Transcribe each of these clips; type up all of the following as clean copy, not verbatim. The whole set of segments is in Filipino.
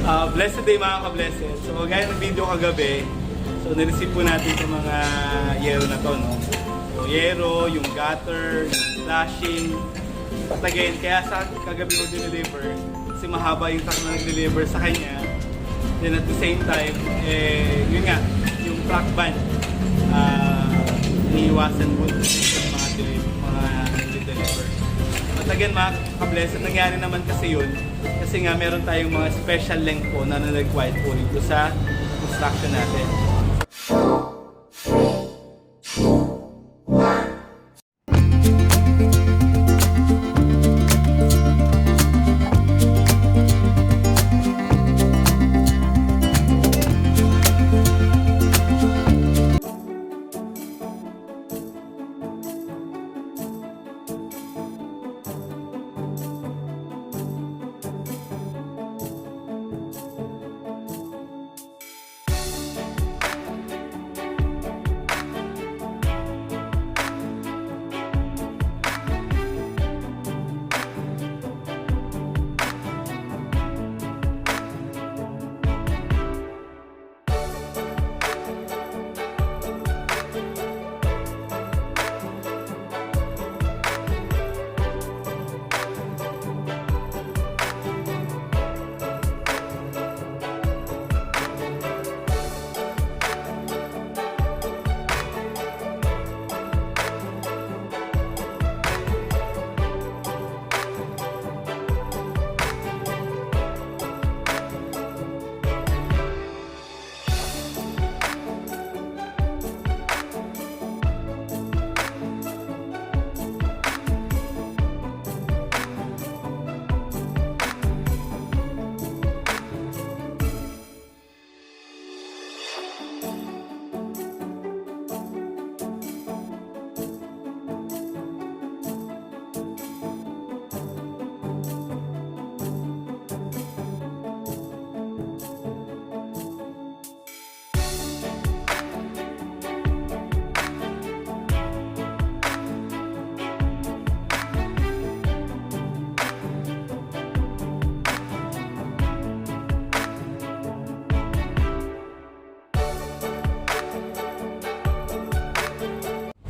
Blessed day mga ka-blessed. So gaya ng video kagabi, so na-receive po natin itong mga yero na to, no? So yero, yung gutter, yung flashing. At again, kaya sa kagabi ko dineliver, kasi mahaba yung truck na nag-deliver sa kanya. Then at the same time, yun nga, yung truck ban, iniiwasan po sa mga deliver. At again mga ka-blessed, nangyari naman kasi yun, kasi nga meron tayong mga special length po na na-required po dito sa construction natin.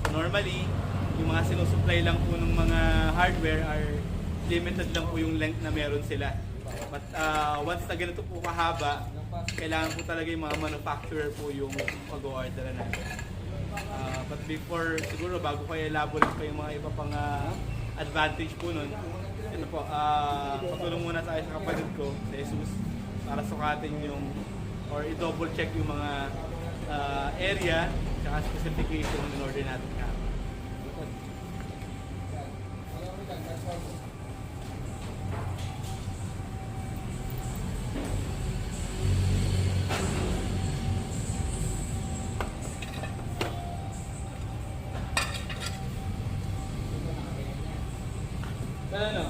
Normally, yung mga sinusupply lang po ng mga hardware are limited lang po yung length na meron sila. But once na ganito po kahaba, kailangan po talaga yung mga manufacturer po yung mag-o-order natin. But before, siguro bago kayo elaborate pa yung mga iba pang advantage po nun, ito po, patulong muna tayo sa kapatid ko, sa Jesus, para sukatin yung, or i-double check yung mga area, at specification in order natin ka.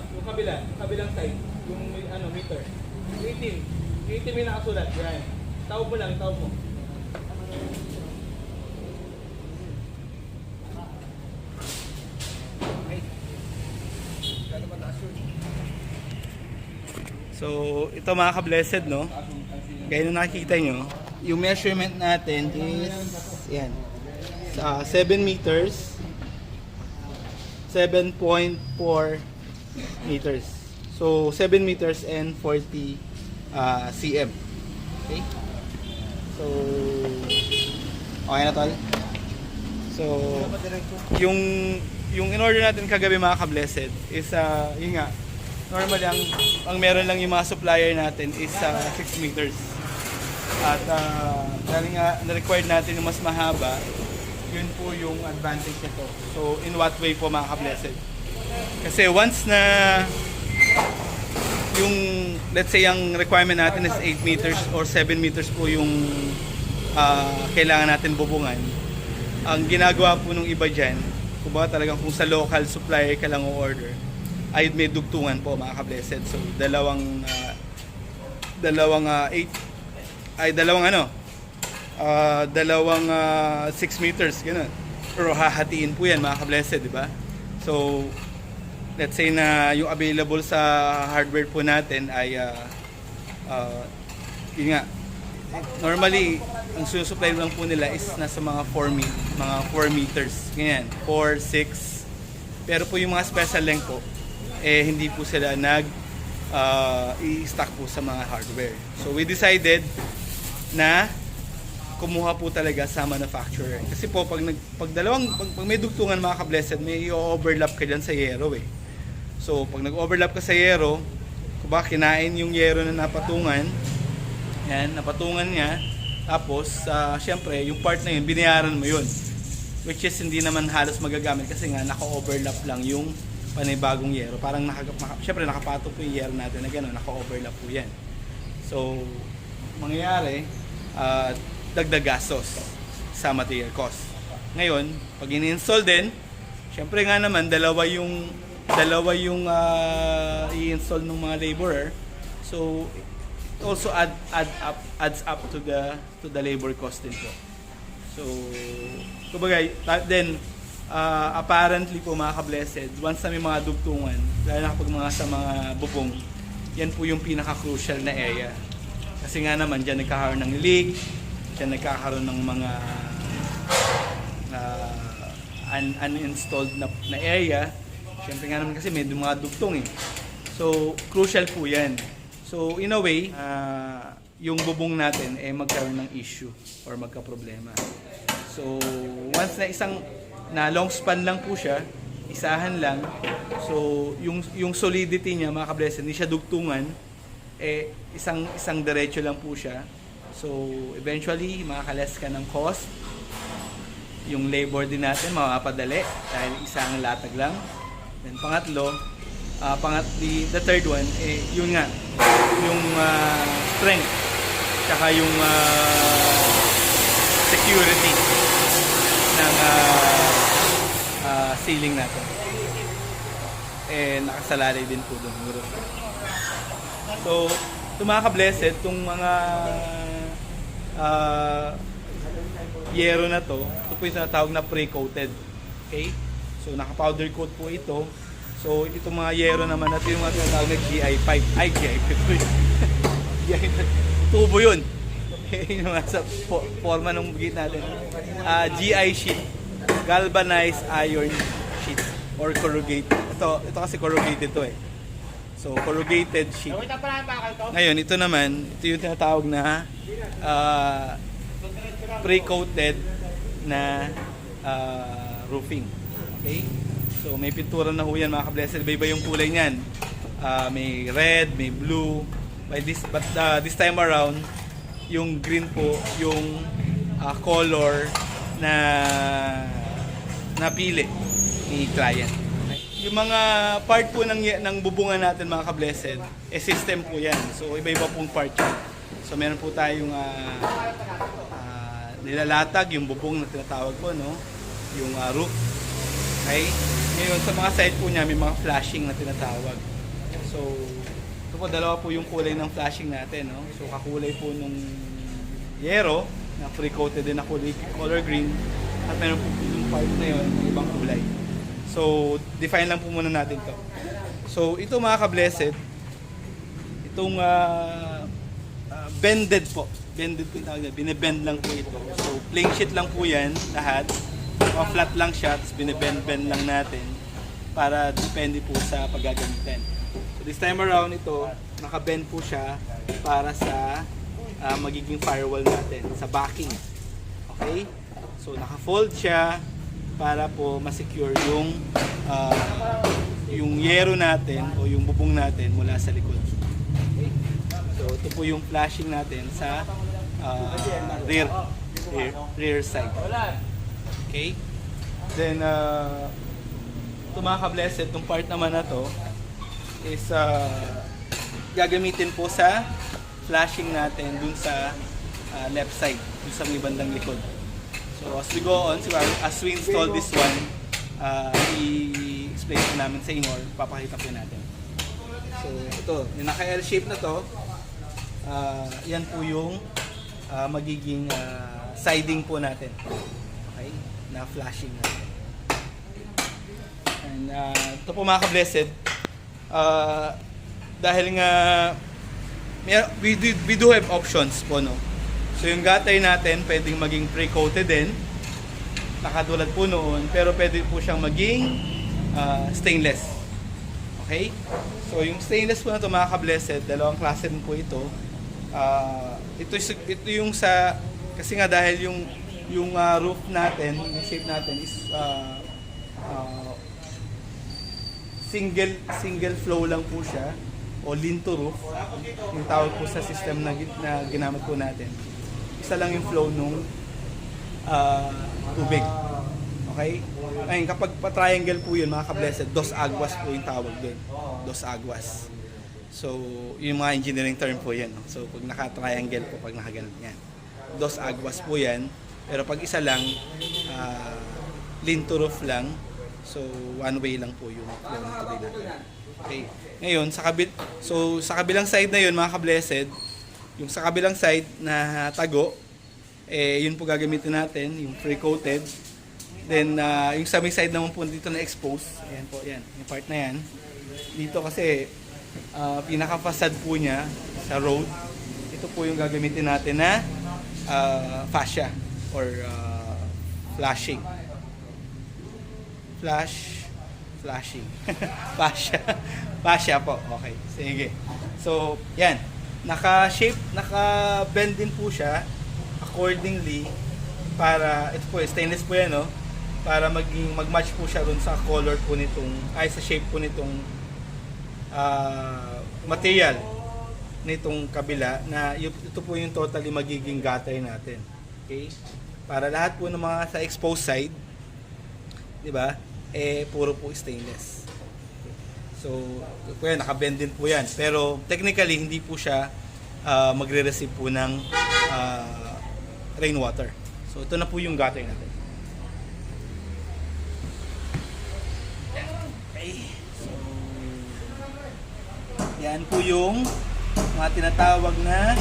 Yung kabilang side, yung meter. 18 may nakasulat. Yan. Tawag mo lang, tawag mo. So, ito mga ka-blessed, no? Gaya nung nakikita nyo, yung measurement natin is, yan, 7 meters, 7.4 meters. So, 7 meters and 40 cm. Okay? So, okay na tol? So, yung in-order natin kagabi mga ka-blessed is, yun nga, normally, ang meron lang yung mga supplier natin is 6 meters. At dahil nga na-required natin yung mas mahaba, yun po yung advantage nito. So, in what way po mga ka-blessed? Kasi once na yung, let's say, ang requirement natin is 8 meters or 7 meters po yung kailangan natin bubungan. Ang ginagawa po nung iba dyan, kumbaga talagang kung sa local supplier ka lang o-order, ay may dugtungan po mga ka-blessed. So dalawang 6 meters gano'n. Pero hahatiin po yan mga ka-blessed, di ba? So let's say na yung available sa hardware po natin ay yun nga, normally, ang sinusupply lang po nila is nasa mga 4 meters. Ganyan, 4, 6. Pero po yung mga special length po, hindi po sila i-stock po sa mga hardware. So we decided na kumuha po talaga sa manufacturer. Kasi po pag may dugtungan mga ka-blessed, may i-overlap ka dyan sa yero eh. So pag nag-overlap ka sa yero, kinain yung yero na napatungan, yan, napatungan niya, tapos syempre yung part na yun, binayaran mo yun. Which is hindi naman halos magagamit kasi nga naka-overlap lang yung panibagong yero. Parang syempre nakapatong po yung yero natin na gano'n, naka-overlap po yan. So mangyayari, dagdag gastos sa material cost. Ngayon, pag in-install din, syempre nga naman dalawa yung i-install ng mga laborer. So it also adds up to the labor cost din po. So kumbaga, then apparently po mga ka-blessed, once na may mga dugtungan, lalo na kapag sa mga bubong, yan po yung pinaka-crucial na area. Kasi nga naman, dyan nagkakaroon ng leak, dyan nagkakaroon ng mga uninstalled na area. Siyempre nga naman kasi may mga dugtong eh. So, crucial po yan. So, in a way, yung bubong natin magkaroon ng issue or magka-problema. So, once na long span lang po siya, isahan lang. So, yung solidity niya, mga ka-blessed, hindi siya dugtungan, isang diretso lang po siya. So, eventually, makaka-less ka ng cost. Yung labor din natin, mapapadali dahil isang latag lang. Then, pangatlo, the third one, yun nga, yung strength, tsaka yung security ng ceiling natin. Nakasalalay din po doon. So, itong mga ka-blessed, itong mga yero na to, ito po yung tinatawag na pre-coated. Okay? So, naka-powder coat po ito. So, itong mga yero naman, ito yung mga tinatawag na GI pipe. Ay, GI pipe po yun. Tubo yun. Yung sa forma ng gate natin. GI sheet. Galvanized iron sheet. Or corrugated. Ito kasi corrugated to eh. So, corrugated sheet. Ngayon, ito naman, ito yung tinatawag na pre-coated na roofing. Okay? So, may pintura na ho yan mga ka-blessed. Iba-iba yung kulay niyan. May red, may blue. But this time around, yung green po, yung color na napili ni client. Yung mga part po ng bubungan natin mga ka-blessed, system po yan. So iba-iba pong part yan. So meron po tayong nilalatag, yung bubong na tinatawag po, no? Yung roof. Okay? Ngayon sa mga side po niya, may mga flashing na tinatawag. So ito po, dalawa po yung kulay ng flashing natin, no? So kakulay po nung yero, na pre-coated din na color green. At meron po yung part na yun, ng ibang kulay. So, define lang po muna natin to. So, ito mga ka-blessed, itong bended po. Bended po yung tawag na, binibend lang po ito. So, plain sheet lang po yan, lahat. Flat lang siya, tapos binibend-bend lang natin para depende po sa paggagamitan. So, this time around ito, naka-bend po siya para sa magiging firewall natin, sa backing. Okay? So, naka-fold siya para po ma-secure yung yero natin o yung bubong natin mula sa likod. Okay? So, ito po yung flashing natin sa rear side. Okay? Then, ito mga ka-blessed, itong part naman na to is gagamitin po sa flashing natin dun sa left side, dun sa may bandang likod. So as we go on, as we install this one, i-explain po namin sa inyo or papakita po natin. So ito, yung naka-L shape na to, yan po yung magiging siding po natin. Okay? Na flashing natin. And ito po mga ka-blessed, dahil nga we do have options po, no? So yung gutter natin pwedeng maging pre-coated din, nakatulad po noon, pero pwede po siyang maging stainless. Okay? So yung stainless po na ito, mga ka-blessed, dalawang klase din po ito. Ito yung sa, kasi nga dahil yung roof natin, yung shape natin is single flow lang po siya, o linto roof, yung tawag po sa system na ginamit po natin. Isa lang yung flow nung tubig. Okay? Ayun, kapag pa-triangle po yun, mga ka-blessed, dos aguas po yung tawag doon. Dos aguas. So, yung mga engineering term po yan. No? So, pag naka-triangle po, pag nakaganap yan. Dos aguas po yan. Pero pag isa lang, linto roof lang. So, one way lang po yung flow ng tubig natin. Okay? Ngayon, sa kabilang side na yun, mga ka-blessed, yung sa kabilang side na tago, yun po gagamitin natin, yung pre-coated. Then, yung sa may side naman po dito na expose, ayan po, yan, yung part na yan. Dito kasi, pinaka-facade po niya sa road, ito po yung gagamitin natin na fascia or flashing. Flashing. Fascia po, okay, sige. So, yan. Naka-shape, naka-bend din po siya accordingly para, ito po, stainless po yan, no? Para mag-match po siya dun sa color po nitong, sa shape po nitong material nitong kabila, na ito po yung totally magiging gutter natin. Okay? Para lahat po ng mga sa exposed side, di ba? Puro po stainless. So, yan, naka-bend din po yan. Pero technically, hindi po siya magre-receive po ng rainwater. So, ito na po yung gutter natin. Okay. So, yan po yung mga tinatawag na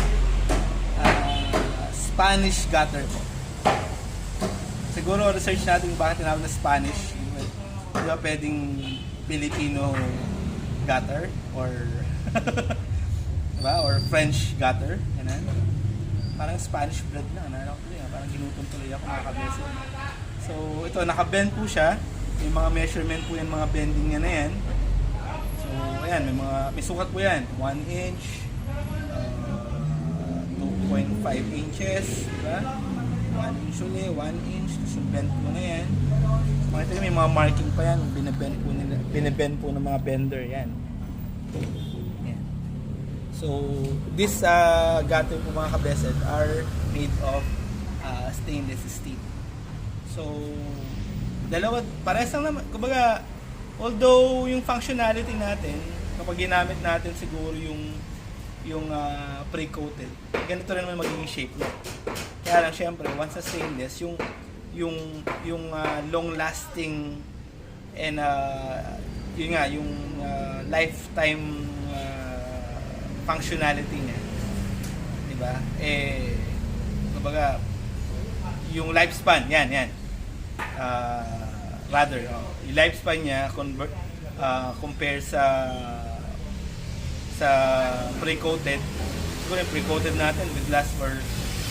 Spanish gutter po. Siguro, research natin kung bakit tinawag na Spanish. Di ba pwedeng Filipino gutter or diba? Or French gutter, ganun. Parang Spanish bread na, parang ginutom tuloy ako, mga ka-blessed. So ito, naka-bend po siya, may mga measurement po yan, mga bending niya na yan. So ayan, may sukat po yan, 1 inch, 2.5 inches, diba? 1 inch ulit, 1 inch, tapos yung bend po na yan. Makita nyo, may mga marking pa yan, binibend po ng mga bender yan. Yan. So, this gutter po, mga ka-blessed, are made of stainless steel. So, dalawa, parehas lang naman. Kumbaga, although yung functionality natin, kapag ginamit natin siguro yung pre-coated, ganito rin naman magiging shape niya. Kaya lang, syempre, once sa stainless, yung long lasting and yun nga, yung lifetime functionality niya, di ba? Kumbaga, yung lifespan, yan yung lifespan niya compare sa pre-coated. Siguro yung pre-coated natin would last for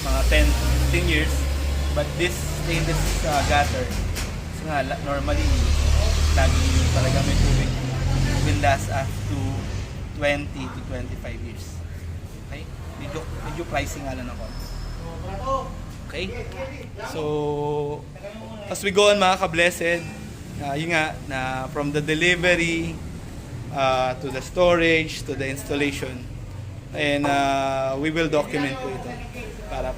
mga 10 years, but this stainless gutter, so nga, normally lagi talaga may tubig, will last up to 20 to 25 years. Okay? Medyo pricing nga lang ako. Okay? So, as we go on, mga ka-blessed, yun nga, na from the delivery to the storage to the installation, and we will document po ito para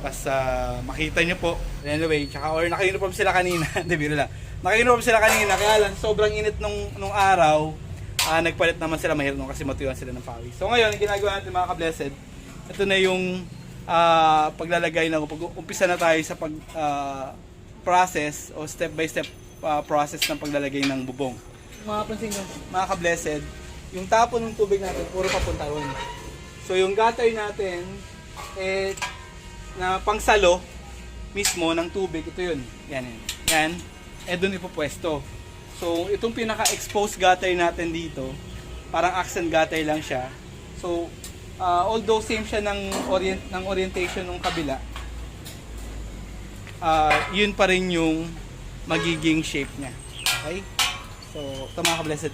makita nyo po. Anyway, or naka-uniform sila kanina. Hindi, biro lang. Naka-uniform sila kanina, kaya lang sobrang init nung araw, nagpalit naman sila, mahirap nung kasi matuyuan sila ng pawis. So ngayon, ginagawa natin, mga ka-blessed, ito na yung paglalagay ng, pag-umpisa na tayo sa process o step by step process ng paglalagay ng bubong. Mga pansin nyo, mga ka-blessed, yung tapon ng tubig natin, puro papunta ron. So yung gutter natin, na pangsalo mismo ng tubig, ito yun. Yan. Doon ipopwesto. So itong pinaka-exposed gutter natin dito, parang accent gutter lang siya. So Although same siya ng orientation ng kabila, yun pa rin yung magiging shape niya. Okay? So, ito mga ka-blessed,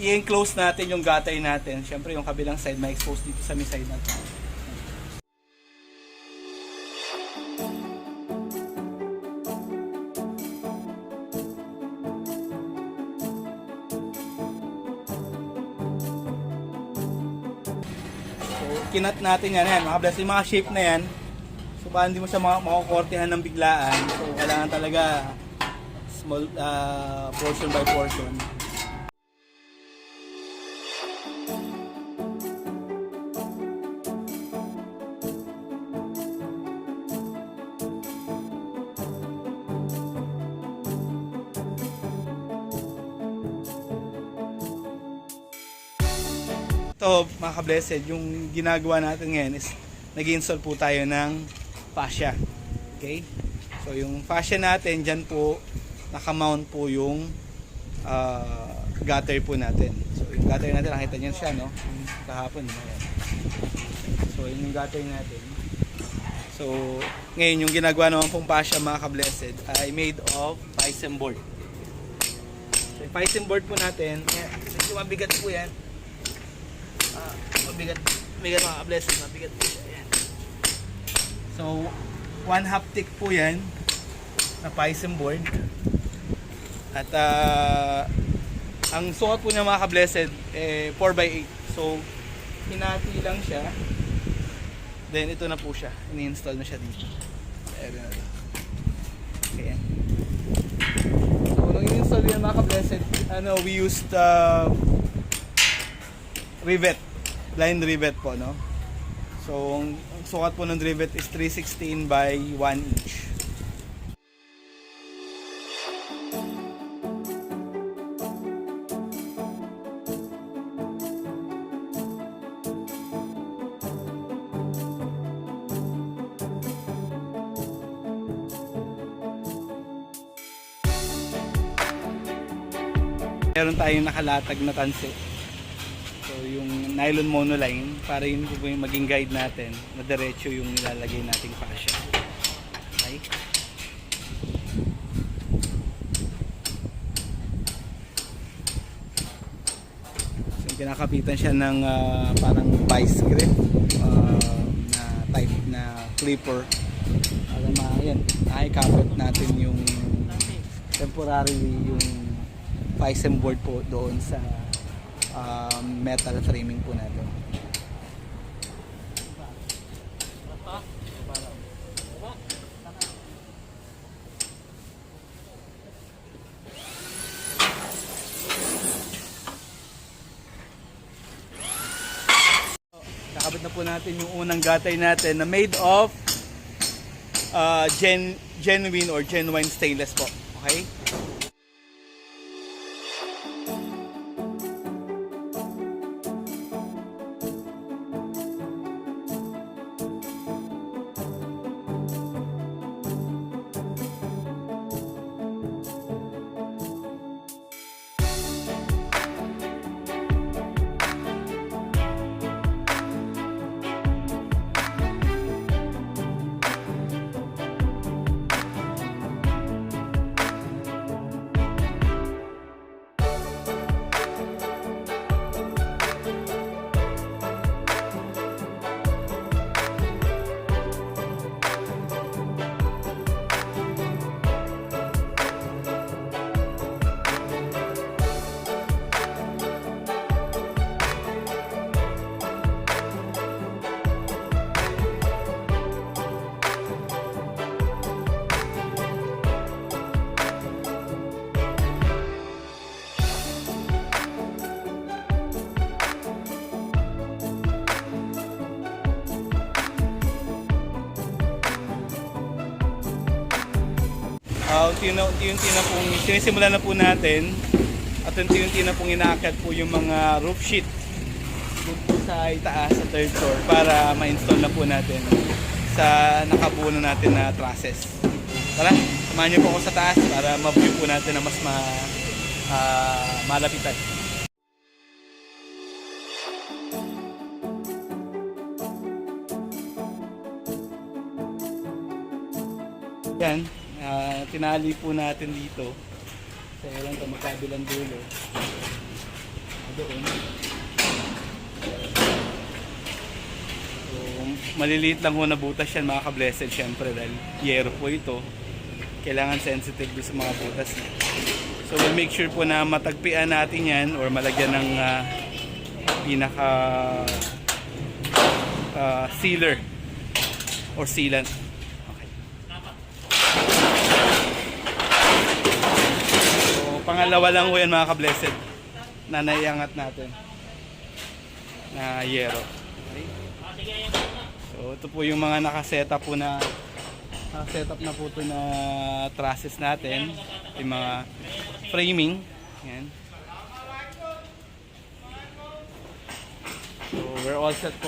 i-enclose natin yung gutter natin. Siyempre, yung kabilang side ma-expose dito sa may side natin. So, kinat natin yan mga ka-blessed, yung mga shape na yan. So, para hindi mo siya makukortehan ng biglaan. So, kailangan talaga small portion by portion. Ito mga ka-blessed, yung ginagawa natin ngayon is nag-install po tayo ng fascia. Okay? So yung fascia natin, dyan po nakamount po yung gutter po natin. So yung gutter natin, nakita nyo siya, no? Kahapon. Ayan. So yun yung gutter natin. So ngayon yung ginagawa naman pong fascia mga ka-blessed ay made of Tyson board. So yung Tyson board po natin, medyo mabigat po yan. Mabigat mga ka-blessed, mabigat po siya. Ayan. So 1/2 thick po yan na Tyson board. At ang sukat po niya mga ka-blessed 4x8. So hinati lang siya. Then ito na po siya. Ini-install na siya dito. Okay. So nung in-install yan mga ka-blessed, we used rivet. Blind rivet po, no? So ang sukat po ng rivet is 3/16 by 1 inch. Meron tayong nakalatag na tansi. So yung nylon monoline, para yun po yung maging guide natin na diretso yung nilalagay nating fascia. Okay? So kinakapitan siya ng parang vice grip na type na clipper. Alam mo, yan, nakikapit natin yung temporarily yung Tyson board po doon sa metal framing po natin. Nakabit na po natin yung unang gatay natin na made of genuine or genuine stainless po. Okay? Unti-unti na pong sinisimulan na po natin at unti-unti na pong inaakyat po yung mga roof sheet doon po sa itaas sa third floor para ma-install na po natin sa nakabuo na natin na trusses. Tara, samahan niyo po ako sa taas para ma-view po natin na mas malapitan. Yan, tinali po natin dito. Kaya lang ito magkabilang dulo. Doon. So, maliliit lang ho na butas yan mga ka-blessed syempre dahil yero po ito. Kailangan sensitive doon sa mga butas. So we'll make sure po na matagpian natin yan or malagyan ng pinaka sealer or sealant. Okay. So pangalawa lang po yan mga ka-blessed na naiangat natin na yero. Okay. So ito po yung mga nakasetup po na setup na po ito na trusses natin, yung mga framing. Yan. So we're all set po.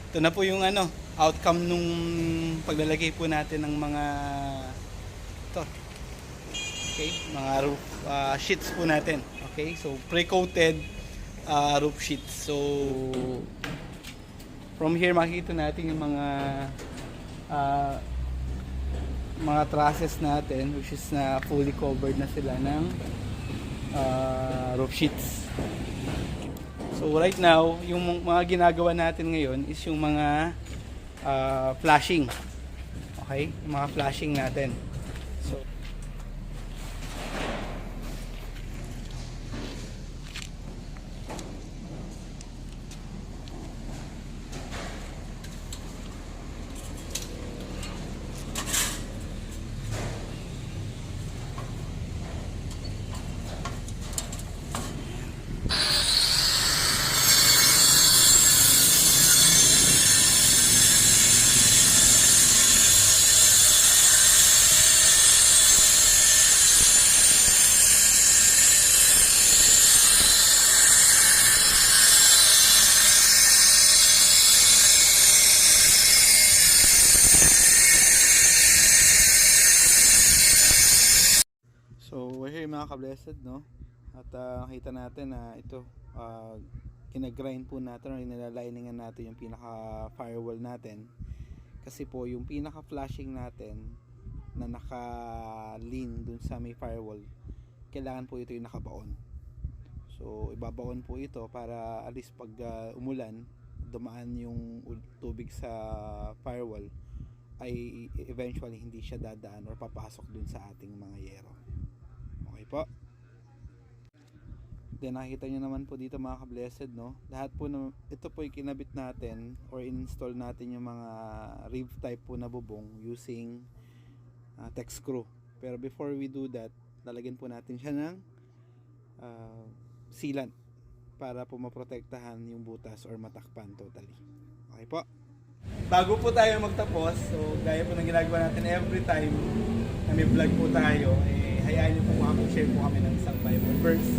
Ito na po yung outcome nung paglalagay po natin ng mga ito. Okay, mga roof sheets po natin. Okay, so pre-coated roof sheets. So from here makikita natin yung mga trusses natin which is na fully covered na sila ng roof sheets. So right now, yung mga ginagawa natin ngayon is yung mga flashing. Okay, yung mga flashing natin. So we're here mga ka-blessed, no? At nakita natin na ito kinagrind po natin o inilaliningan natin yung pinaka firewall natin kasi po yung pinaka flashing natin na naka-lean dun sa may firewall, kailangan po ito yung nakabaon. So ibabaon po ito para at least pag umulan, dumaan yung tubig sa firewall ay eventually hindi siya dadaan or papasok dun sa ating mga yero. Okay po. Then nakikita nyo naman po dito mga ka-blessed, no? Lahat po na, ito po yung kinabit natin or install natin yung mga rib type po na bubong using tex screw. Pero before we do that, lalagyan po natin siya ng sealant para po maprotektahan yung butas or matakpan totally. Okay po. Bago po tayo magtapos, so gaya po ng ginagawa natin every time na may vlog po tayo, hayaan niyo po share po kami ng isang Bible verse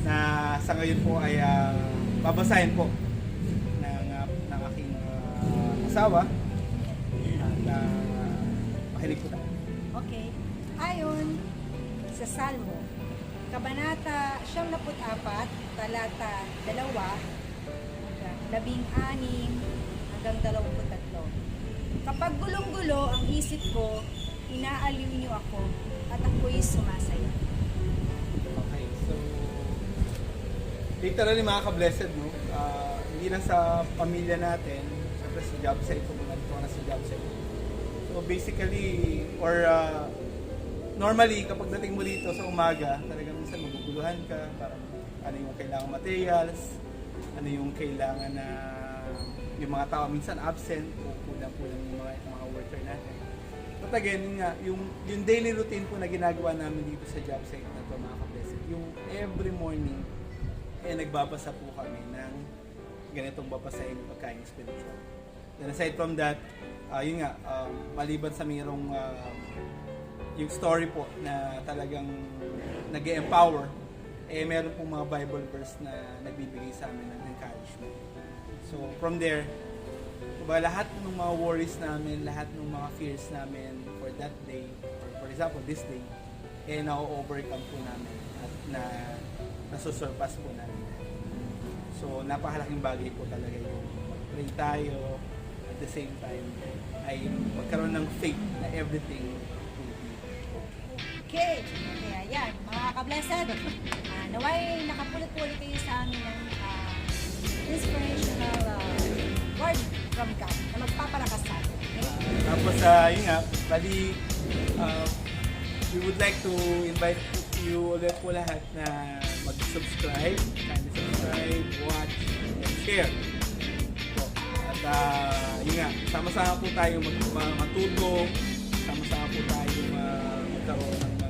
na sa ngayon po ay babasahin po ng aking asawa at makinig po tayo. Okay. Ayon sa Salmo, Kabanata 74, talata 2, 16 hanggang 23. Kapag gulong-gulo ang isip ko, inaaliw niyo ako at ako'y sumasaya. Okay, so literally mga ka-blessed, no? Hindi lang sa pamilya natin, siyempre sa job site ko, ito na sa job site. So basically, or normally kapag dating mo dito sa umaga, talagang minsan maguguluhan ka, parang ano yung kailangan materials, ano yung kailangan na yung mga tao minsan absent o kulang-kulang yung mga worker natin. But again, yung daily routine po na ginagawa namin dito sa job site na ito mga ka-blessed, yung every morning nagbabasa po kami ng ganitong babasahin pagkain spiritual. Then aside from that, yun nga, maliban sa mayroong yung story po na talagang nag-empower, meron pong mga Bible verse na nagbibigay sa amin ng encouragement. So from there, lahat ng mga worries namin, lahat ng mga fears namin for that day, or for example, this day, na-overcome po namin at nasusurpass po namin. So, napakalaking bagay po talaga yung pray tayo at the same time ay magkaroon ng faith na everything will be Okay. Kaya yan, mga ka-blessed, naway nakapulot-pulot kayo sa amin ng inspirational word from God na magpapalakas sa atin. Okay? Tapos, yun nga, bali, we would like to invite you ulit po lahat na mag-subscribe, kindly subscribe, watch, and share. Po. At yun nga, sama-sama po tayo matulong, sama-sama po tayo magkaroon ng mga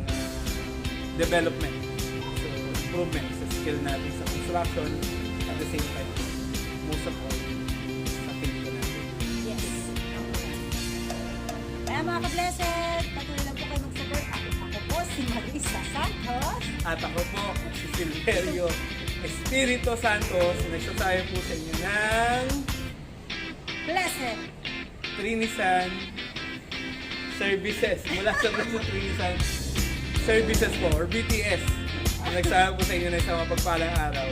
development, so improvement sa skill natin sa construction, at the same time, most of all, sa faith po natin. Yes. Kaya mga ka-blessed, patuloy lang po kayo mag-support. Ako po si Marisa Santos. At ako po, si Silverio Espiritu Santos, nagsasabi po sa inyo ng Blessed! Trinisan Services. Mula sa Trinisan Services po, or BTS. Ang nagsasabi po sa inyo na isang mapagpalang araw.